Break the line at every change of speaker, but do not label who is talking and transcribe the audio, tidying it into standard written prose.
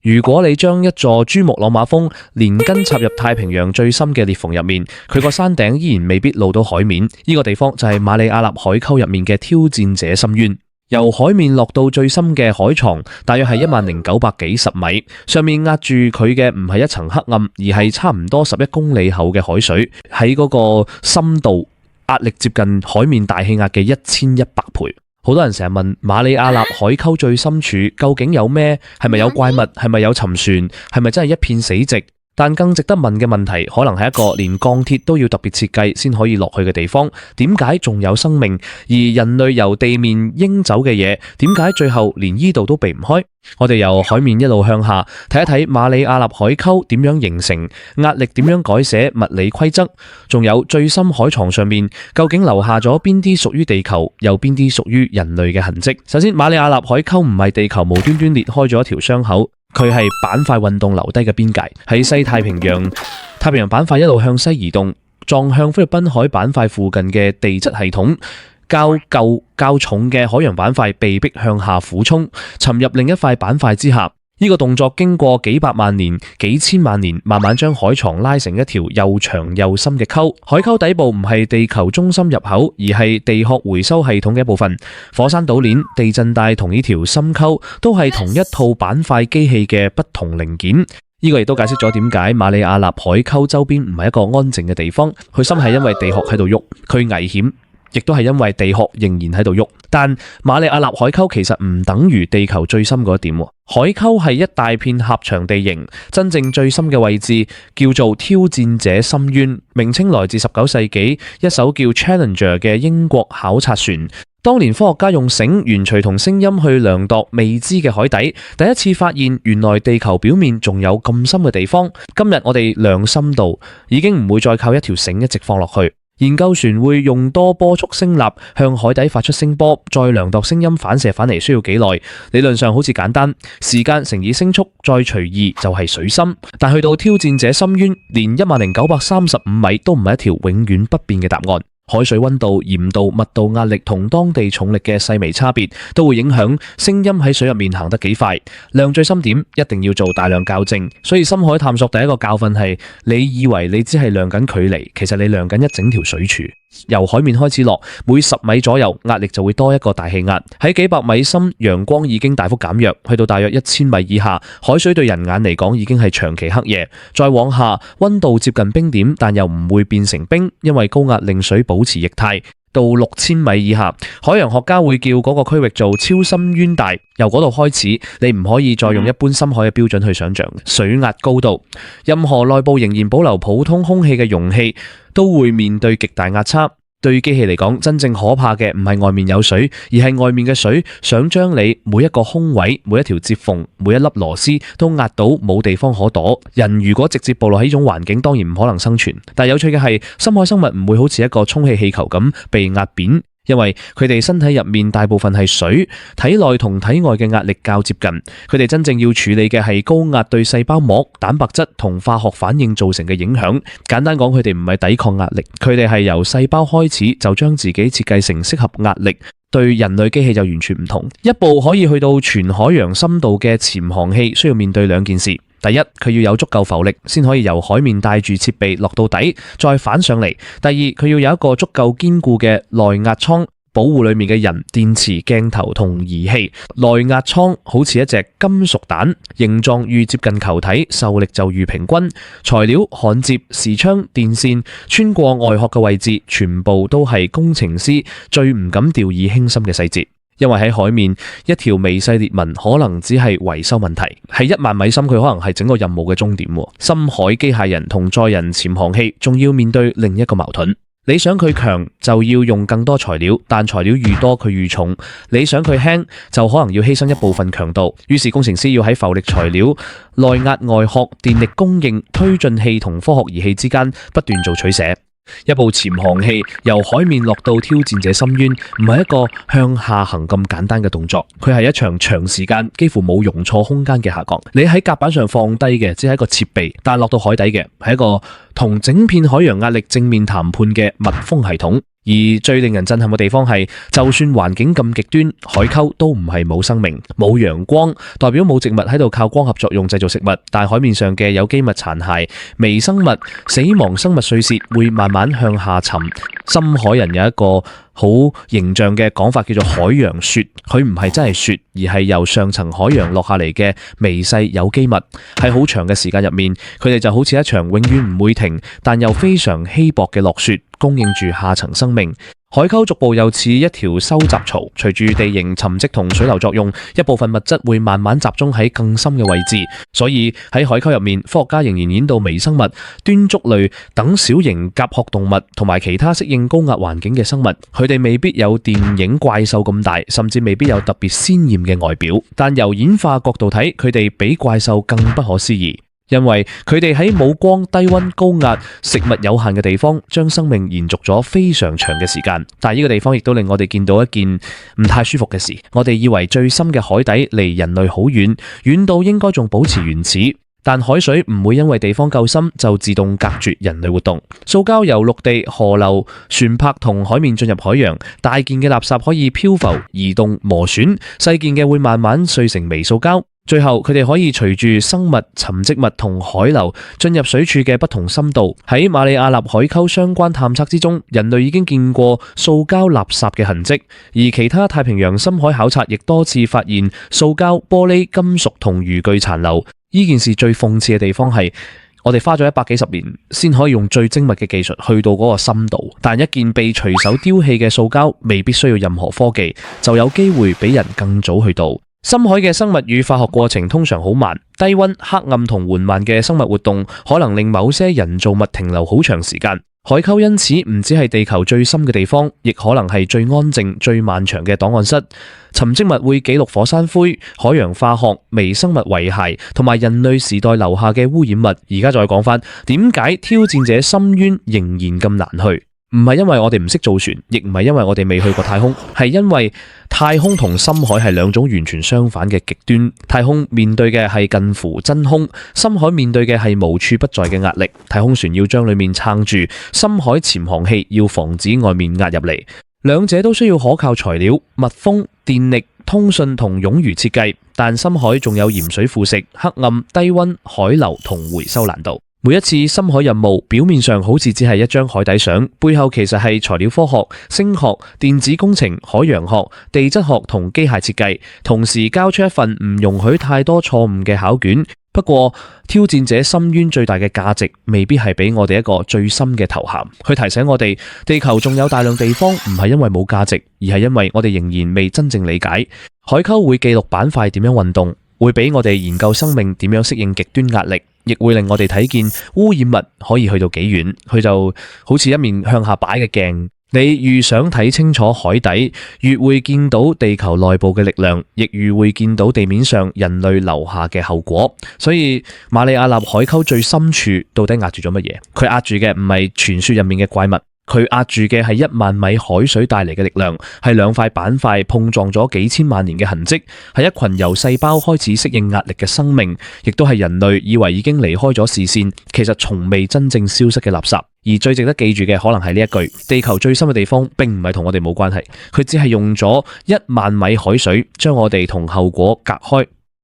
如果你將一座珠穆朗瑪峰連根插入太平洋最深嘅裂縫入面，佢個山頂依然未必露到海面。呢個地方就係馬里亞納海溝入面嘅挑戰者深淵。由海面落到最深嘅海床，大約係10900幾十米，上面壓住佢嘅唔係一層黑暗，而係差唔多11公里厚嘅海水，喺嗰個深度壓力接近海面大氣壓嘅1100倍。好多人成日問馬里亞納海溝最深處究竟有咩？係咪有怪物？係咪有沉船？係咪真係一片死寂？但更值得問嘅問題，可能係一個連鋼鐵都要特別設計先可以落去嘅地方，點解仲有生命？而人類由地面應走嘅嘢，點解最後連呢度都避唔開？我哋由海面一路向下睇一睇馬里亞納海溝點樣形成，壓力點樣改寫物理規則，仲有最深海床上面究竟留下咗邊啲屬於地球，又邊啲屬於人類嘅痕跡。首先，馬里亞納海溝唔係地球無端端裂開咗一條傷口，佢係板塊運動留低嘅邊界。喺西太平洋，太平洋板塊一路向西移動，撞向菲律賓海板塊附近嘅地質系統，較舊較重嘅海洋板塊被迫向下俯衝，沉入另一塊板塊之下。呢個動作經過幾百萬年、幾千萬年，慢慢將海床拉成一條又長又深嘅溝。海溝底部唔係地球中心入口，而係地殼回收系統嘅一部分。火山島鏈、地震帶同呢條深溝都係同一套板塊機器嘅不同零件。呢個亦都解釋咗點解馬里亞納海溝周邊唔係一個安靜嘅地方。佢深係因為地殼喺度喐，佢危險，亦都係因為地殼仍然喺度喐。但馬里亞納海溝其實唔等於地球最深嗰一點。海溝係一大片狹長地形，真正最深嘅位置叫做挑戰者深淵，名稱來自19世紀一艘叫 Challenger 嘅英國考察船。當年科學家用繩、圓錘同聲音去量度未知嘅海底，第一次發現原來地球表面仲有咁深嘅地方。今日我哋量深度已經唔會再靠一條繩一直放落去。研究船會用多波速聲納向海底發出聲波，再量度聲音反射返嚟需要幾耐。理論上好似簡單，時間乘以聲速再除2就係水深。但去到挑戰者深淵，連10935米都唔係一條永遠不變嘅答案。海水溫度、鹽度、密度、壓力同當地重力嘅細微差別，都會影響聲音喺水入面行得幾快。量最深點一定要做大量校正，所以深海探索第一個教訓係：你以為你只係量緊距離，其實你量緊一整條水柱。由海面開始落，每10米左右壓力就會多一個大氣壓。喺幾百米深，陽光已經大幅減弱，去到大約1000米以下，海水對人眼嚟講已經係長期黑夜。再往下，溫度接近冰點，但又唔會變成冰，因為高壓令水保持液態。到6000米以下，海洋學家會叫嗰個區域做超深淵帶。由嗰度開始，你唔可以再用一般深海嘅標準去想象水壓高度。任何內部仍然保留普通空氣嘅容器，都會面對極大壓差。對於機器嚟講，真正可怕嘅唔係外面有水，而係外面嘅水想將你每一個空位、每一條接縫、每一粒螺絲都壓到冇地方可躲。人如果直接暴露喺呢種環境，當然唔可能生存。但有趣嘅係，深海生物唔會好似一個充氣氣球咁被壓扁，因為佢哋身體入面大部分係水，體內同體外嘅壓力較接近。佢哋真正要處理嘅係高壓對細胞膜、蛋白質同化學反應造成嘅影響。簡單講，佢哋唔係抵抗壓力，佢哋係由細胞開始就將自己設計成適合壓力。對人類機器就完全唔同。一部可以去到全海洋深度嘅潛航器需要面對2件事。第一，佢要有足夠浮力，先可以由海面帶住設備落到底，再反上嚟。第二，佢要有一個足夠堅固嘅內壓艙，保護裏面嘅人、電池、鏡頭同儀器。內壓艙好似一隻金屬彈，形狀愈接近球體，受力就愈平均。材料、焊接、視窗、電線，穿過外殼嘅位置，全部都係工程師最唔敢掉以輕心嘅細節。因為喺海面，一條微細裂紋可能只係維修問題，喺10000米深，佢可能係整個任務嘅終點。深海機械人同載人潛航器仲要面對另一個矛盾。你想佢強，就要用更多材料，但材料愈多佢愈重。你想佢輕，就可能要犧牲一部分強度。於是工程師要喺浮力材料、內壓外殼、電力供應、推進器同科學儀器之間不斷做取捨。一部潛航器由海面落到挑戰者深淵，唔係一個向下行咁簡單嘅動作，佢係一場長時間幾乎冇容錯空間嘅下降。你喺甲板上放低嘅只係一個設備，但落到海底嘅係一個同整片海洋壓力正面談判嘅密封系統。而最令人震撼嘅地方係，就算環境咁極端，海溝都唔係冇生命、冇陽光，代表冇植物喺度靠光合作用製造食物，但海面上嘅有機物殘骸、微生物、死亡生物碎屑會慢慢向下沉。深海人有一個好形象嘅講法叫做海洋雪，佢唔係真係雪，而係由上層海洋落下嚟嘅微細有機物。喺好長嘅時間入面，佢哋就好似一場永遠唔會停，但又非常稀薄嘅落雪，供應住下層生命。海溝逐步又似一條收集槽，隨住地形沉積同水流作用，一部分物質會慢慢集中喺更深嘅位置。所以喺海溝入面，科學家仍然演到微生物、端足類等小型甲殼動物同埋其他適應高壓環境嘅生物，佢哋未必有電影怪獸咁大，甚至未必有特別鮮豔嘅外表，但由演化角度睇，佢哋比怪獸更不可思議。因為佢哋喺冇光、低溫、高壓、食物有限嘅地方，將生命延續咗非常長嘅時間。但係呢個地方亦都令我哋見到一件唔太舒服嘅事。我哋以為最深嘅海底離人類好遠，遠到應該仲保持原始。但海水唔會因為地方夠深就自動隔絕人類活動。塑膠由陸地、河流、船舶同海面進入海洋，大件嘅垃圾可以漂浮、移動、磨損，細件嘅會慢慢碎成微塑膠。最後，佢哋可以隨住生物、沉積物同海流進入水處嘅不同深度。喺馬里亞納海溝相關探測之中，人類已經見過塑膠垃圾嘅痕跡，而其他太平洋深海考察亦多次發現塑膠、玻璃、金屬同漁具殘留。呢件事最諷刺嘅地方係，我哋花咗100幾十年先可以用最精密嘅技術去到嗰個深度，但一件被隨手丟棄嘅塑膠未必需要任何科技，就有機會比人更早去到。深海嘅生物與化學過程通常好慢，低溫、黑暗同緩慢嘅生物活動可能令某些人造物停留好長時間。海溝因此唔只係地球最深嘅地方，亦可能係最安靜、最漫長嘅檔案室。沉積物會記錄火山灰、海洋化學、微生物遺骸同埋人類時代留下嘅污染物。而家再講返，點解挑戰者深淵仍然咁難去？唔係因為我哋唔識造船，亦唔係因為我哋未去過太空，係因為太空同深海係兩種完全相反嘅極端。太空面對嘅係近乎真空，深海面對嘅係無處不在嘅壓力。太空船要將裏面撐住，深海潛航器要防止外面壓入嚟。兩者都需要可靠材料、密封、電力、通訊同冗餘設計，但深海仲有鹽水腐蝕、黑暗、低溫、海流同回收難度。每一次深海任務表面上好似只係一張海底相，背後其實係材料科學、聲學、電子工程、海洋學、地質學同機械設計，同時交出一份唔容許太多錯誤嘅考卷。不過，挑戰者深淵最大嘅價值未必係俾我哋一個最深嘅頭銜，去提醒我哋地球仲有大量地方唔係因為冇價值，而係因為我哋仍然未真正理解。海溝會記錄板塊點樣運動，會俾我哋研究生命點樣適應極端壓力，亦會令我哋睇見污染物可以去到幾遠。佢就好似一面向下擺嘅鏡，你越想睇清楚海底，越會見到地球內部嘅力量，亦越會見到地面上人類留下嘅後果。所以馬里亞納海溝最深處到底壓住咗乜嘢？佢壓住嘅唔係傳說入面嘅怪物，佢壓住嘅係1萬米海水帶嚟嘅力量，係兩塊板塊碰撞咗幾千萬年嘅痕跡，係一群由細胞開始適應壓力嘅生命，亦都係人類以為已經離開咗視線，其實從未真正消失嘅垃圾。而最值得記住嘅可能係呢一句：地球最深嘅地方並唔係同我哋冇關係，佢只係用咗1萬米海水將我哋同後果隔開。